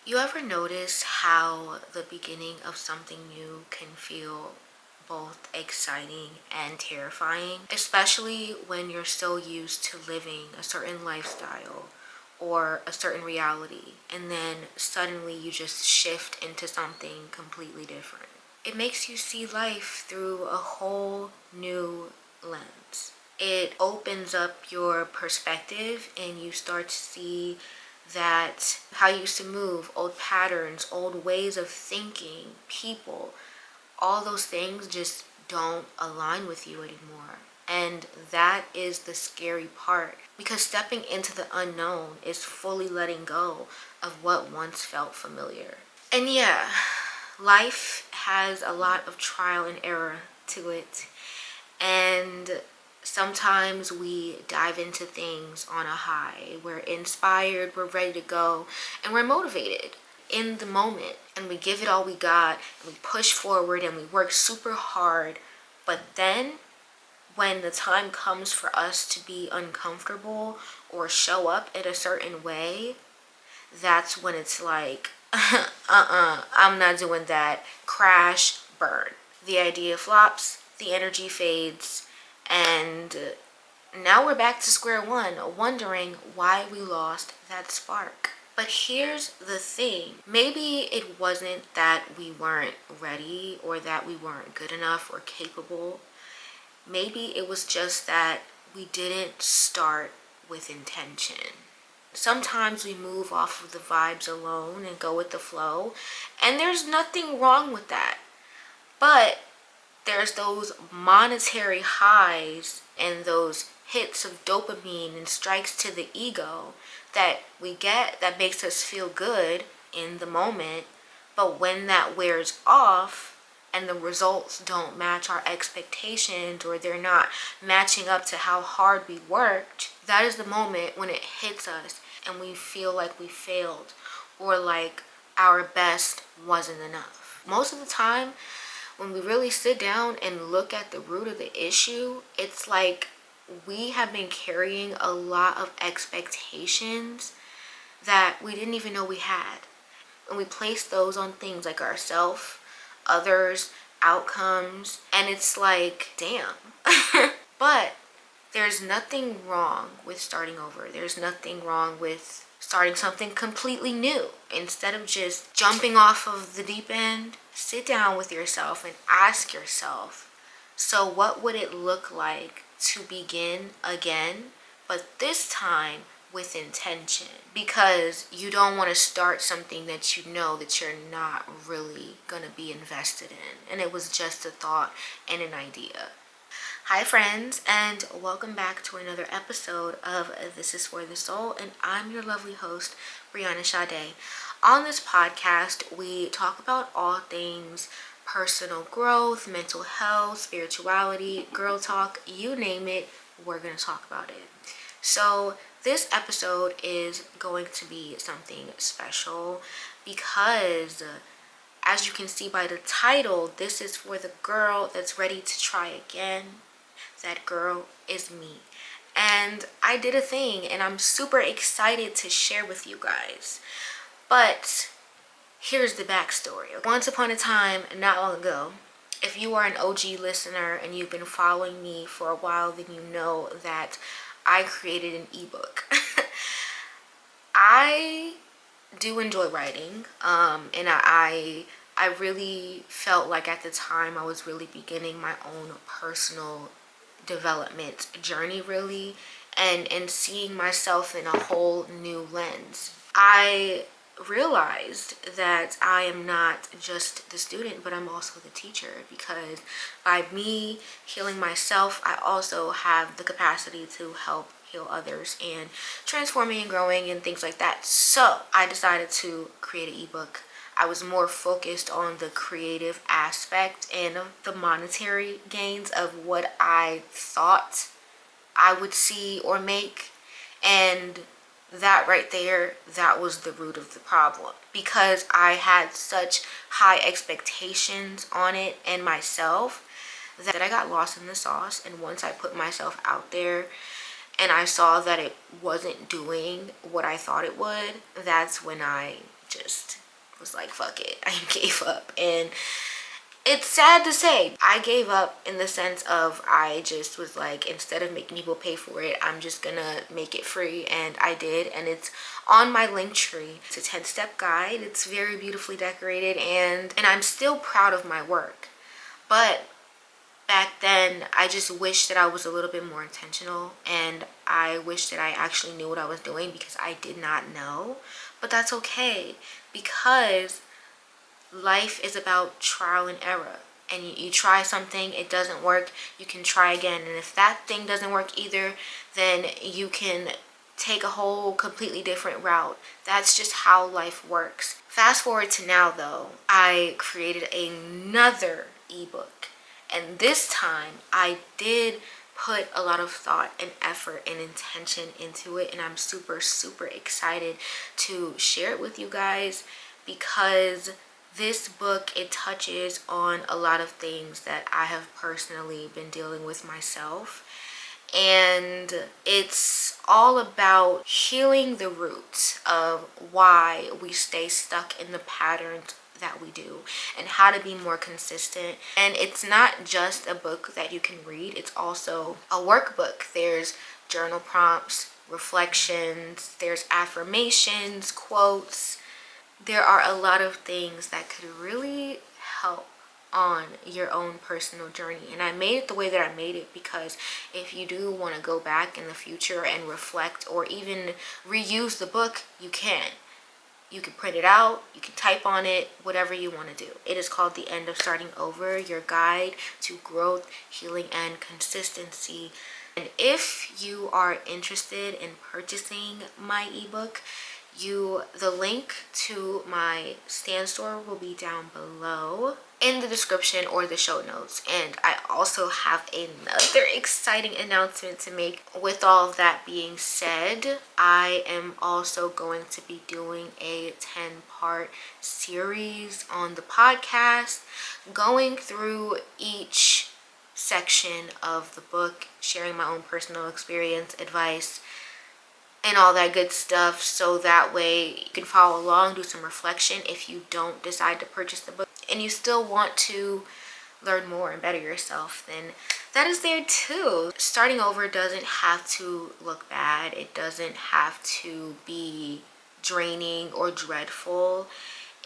You ever notice how the beginning of something new can feel both exciting and terrifying, especially when you're so used to living a certain lifestyle or a certain reality, and then suddenly you just shift into something completely different? It makes you see life through a whole new lens. It opens up your perspective and you start to see that how you used to move, old patterns, old ways of thinking, people, all those things just don't align with you anymore. And that is the scary part, because stepping into the unknown is fully letting go of what once felt familiar. And yeah, life has a lot of trial and error to it. And sometimes we dive into things on a high. We're inspired, we're ready to go, and we're motivated in the moment. And we give it all we got, and we push forward, and we work super hard. But then, when the time comes for us to be uncomfortable or show up in a certain way, that's when it's like, I'm not doing that. Crash, burn. The idea flops, the energy fades, and now we're back to square one, wondering why we lost that spark. But here's the thing. Maybe it wasn't that we weren't ready or that we weren't good enough or capable. Maybe it was just that we didn't start with intention. Sometimes we move off of the vibes alone and go with the flow, and there's nothing wrong with that. But there's those monetary highs and those hits of dopamine and strikes to the ego that we get that makes us feel good in the moment. But when that wears off and the results don't match our expectations, or they're not matching up to how hard we worked, that is the moment when it hits us and we feel like we failed, or like our best wasn't enough. Most of the time, when we really sit down and look at the root of the issue, it's like we have been carrying a lot of expectations that we didn't even know we had. And we place those on things like ourselves, others, outcomes, and it's like, damn. But there's nothing wrong with starting over. There's nothing wrong with starting something completely new. Instead of just jumping off of the deep end, sit down with yourself and ask yourself, so what would it look like to begin again, but this time with intention? Because you don't want to start something that you know that you're not really going to be invested in, and it was just a thought and an idea. Hi friends, and welcome back to another episode of This is for the Soul, and I'm your lovely host, Brianna Sade. On this podcast, we talk about all things personal growth, mental health, spirituality, girl talk, you name it, we're going to talk about it. So this episode is going to be something special because, as you can see by the title, this is for the girl that's ready to try again. That girl is me. And I did a thing, and I'm super excited to share with you guys. But here's the backstory. Once upon a time, not long ago, if you are an OG listener and you've been following me for a while, then you know that I created an ebook. I do enjoy writing, and I really felt like at the time I was really beginning my own personal development journey, really, and seeing myself in a whole new lens. I realized that I am not just the student, but I'm also the teacher, because by me healing myself, I also have the capacity to help heal others and transforming and growing and things like that. So I decided to create an ebook. I was more focused on the creative aspect and the monetary gains of what I thought I would see or make. And that right there, that was the root of the problem, because I had such high expectations on it and myself that I got lost in the sauce. And once I put myself out there and I saw that it wasn't doing what I thought it would, that's when I just was like, fuck it, I gave up. And it's sad to say, I gave up in the sense of I just was like, instead of making people pay for it, I'm just gonna make it free. And I did, and it's on my link tree. It's a 10-step guide. It's very beautifully decorated, and I'm still proud of my work. But back then, I just wish that I was a little bit more intentional, and I wish that I actually knew what I was doing, because I did not know. But that's okay, because life is about trial and error. And you try something, it doesn't work, you can try again. And if that thing doesn't work either, then you can take a whole completely different route. That's just how life works. Fast forward to now though, I created another ebook. And this time I did put a lot of thought and effort and intention into it. And I'm super, super excited to share it with you guys, because this book, it touches on a lot of things that I have personally been dealing with myself. And it's all about healing the roots of why we stay stuck in the patterns that we do, and how to be more consistent. And it's not just a book that you can read, it's also a workbook. There's journal prompts, reflections, there's affirmations, quotes. There are a lot of things that could really help on your own personal journey. And I made it the way that I made it because if you do want to go back in the future and reflect, or even reuse the book, you can. You can print it out, you can type on it, whatever you want to do. It is called The End of Starting Over, Your Guide to Growth, Healing, and Consistency. And if you are interested in purchasing my ebook, the link to my stand store will be down below in the description or the show notes. And I also have another exciting announcement to make. With all of that being said, I am also going to be doing a 10-part series on the podcast, going through each section of the book, sharing my own personal experience, advice, and all that good stuff, so that way you can follow along, do some reflection if you don't decide to purchase the book and you still want to learn more and better yourself. Then that is there too. Starting over doesn't have to look bad. It doesn't have to be draining or dreadful.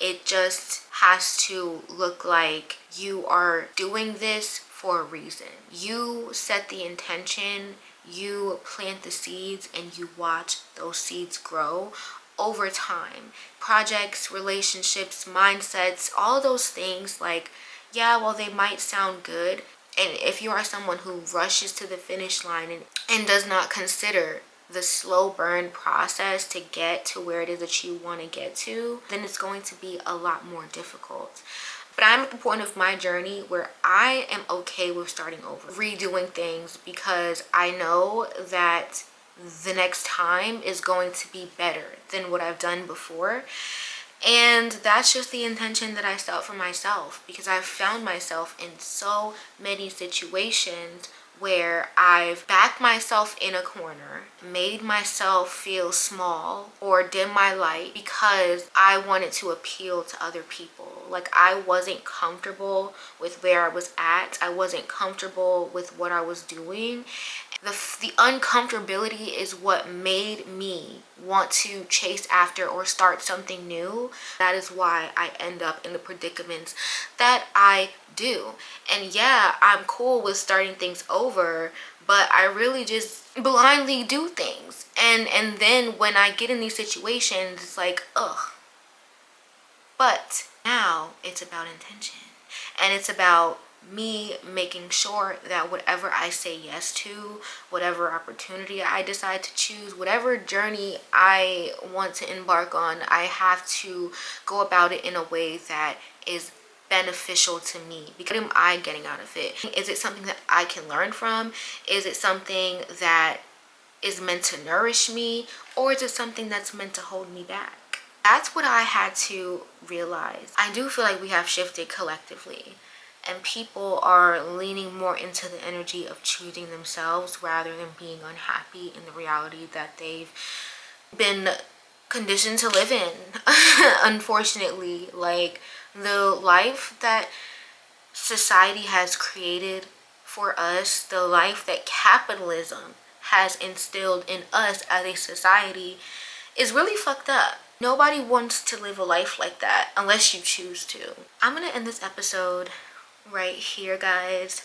It just has to look like you are doing this for a reason. You set the intention, you plant the seeds, and you watch those seeds grow over time. Projects, relationships, mindsets, all those things, like, yeah, well, they might sound good. And if you are someone who rushes to the finish line and does not consider the slow burn process to get to where it is that you want to get to, then it's going to be a lot more difficult. But I'm at the point of my journey where I am okay with starting over, redoing things, because I know that the next time is going to be better than what I've done before. And that's just the intention that I set for myself, because I've found myself in so many situations where I've backed myself in a corner, made myself feel small, or dim my light because I wanted to appeal to other people. Like, I wasn't comfortable with where I was at. I wasn't comfortable with what I was doing. The uncomfortability is what made me want to chase after or start something new. That is why I end up in the predicaments that I do. And yeah, I'm cool with starting things over, but I really just blindly do things. And then when I get in these situations, it's like, ugh. But now it's about intention. And it's about me making sure that whatever I say yes to, whatever opportunity I decide to choose, whatever journey I want to embark on, I have to go about it in a way that is beneficial to me. Because what am I getting out of it? Is it something that I can learn from? Is it something that is meant to nourish me? Or is it something that's meant to hold me back? That's what I had to realize. I do feel like we have shifted collectively, and people are leaning more into the energy of choosing themselves rather than being unhappy in the reality that they've been conditioned to live in. Unfortunately, like the life that society has created for us, the life that capitalism has instilled in us as a society, is really fucked up. Nobody wants to live a life like that unless you choose to. I'm gonna end this episode right here, guys.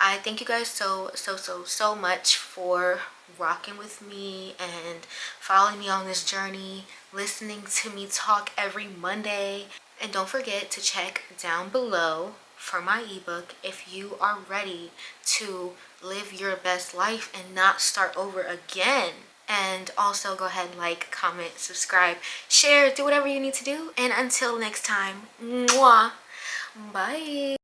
I thank you guys so much for rocking with me and following me on this journey, listening to me talk every Monday. And don't forget to check down below for my ebook if you are ready to live your best life and not start over again. And also go ahead, like, comment, subscribe, share, do whatever you need to do. And until next time, mwah, bye.